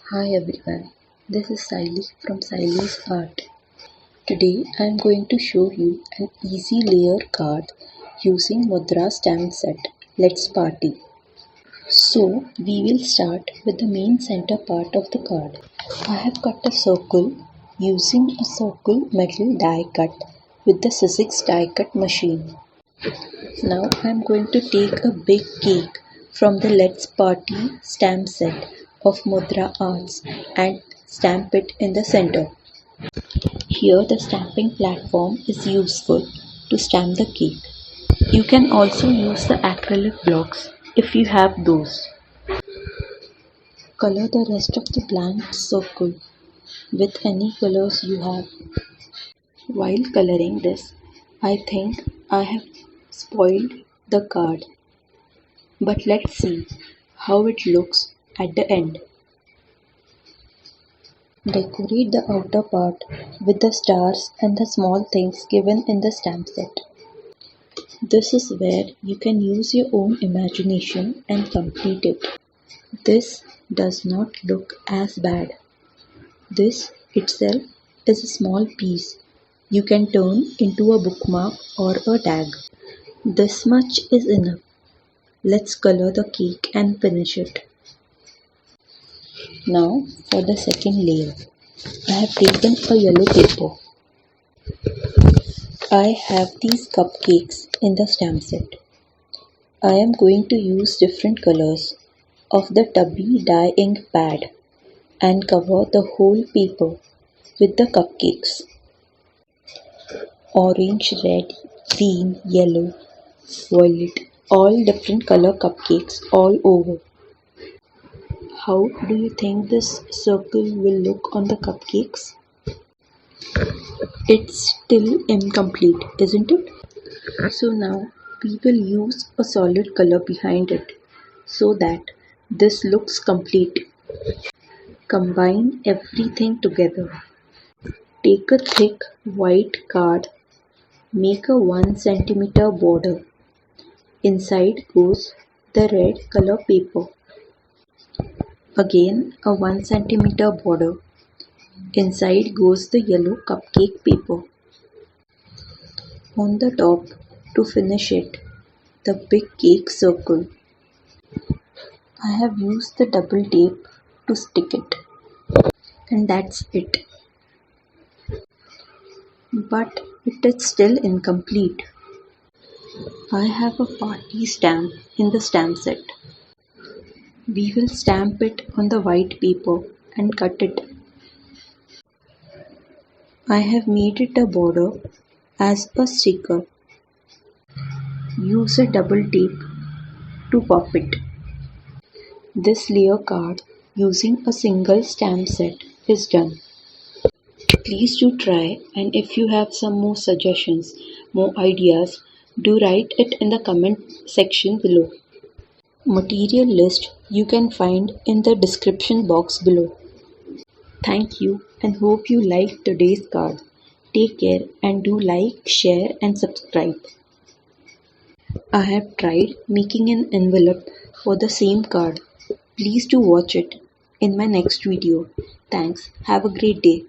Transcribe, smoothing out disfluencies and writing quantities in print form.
Hi everyone, this is Siley from Siley's Art. Today I am going to show you an easy layer card using mudra stamp set. Let's party. So we will start with the main center part of the card. I have cut a circle using a circle metal die cut with the Sizzix die cut machine. Now I am going to take a big cake from the Let's Party stamp set of Mudra Arts and stamp it in the center. Here the stamping platform is useful to stamp the cake. You can also use the acrylic blocks if you have those. Color the rest of the blank circle with any colors you have. While coloring this, I think I have spoiled the card. But let's see how it looks at the end. Decorate the outer part with the stars and the small things given in the stamp set. This is where you can use your own imagination and complete it. This does not look as bad. This itself is a small piece you can turn into a bookmark or a tag. This much is enough. Let's color the cake and finish it. Now for the second layer. I have taken a yellow paper. I have these cupcakes in the stamp set. I am going to use different colors of the tubby dye ink pad and cover the whole paper with the cupcakes. Orange, red, green, yellow, violet, all different color cupcakes all over. How do you think this circle will look on the cupcakes? It's still incomplete, isn't it? So now we will use a solid color behind it so that this looks complete. Combine everything together. Take a thick white card, make a 1 centimeter border. Inside goes the red color paper. Again a 1 centimeter border. Inside goes the yellow cupcake paper. On the top, to finish it, the big cake circle. I have used the double tape to stick it. And that's it. But it is still incomplete. I have a party stamp in the stamp set. We will stamp it on the white paper and cut it. I have made it a border as a sticker. Use a double tape to pop it. This layer card using a single stamp set is done. Please do try, and if you have some more suggestions, more ideas, do write it in the comment section below. Material list you can find in the description box below. Thank you and hope you liked today's card. Take care and do like, share and subscribe. I have tried making an envelope for the same card. Please do watch it in my next video. Thanks. Have a great day.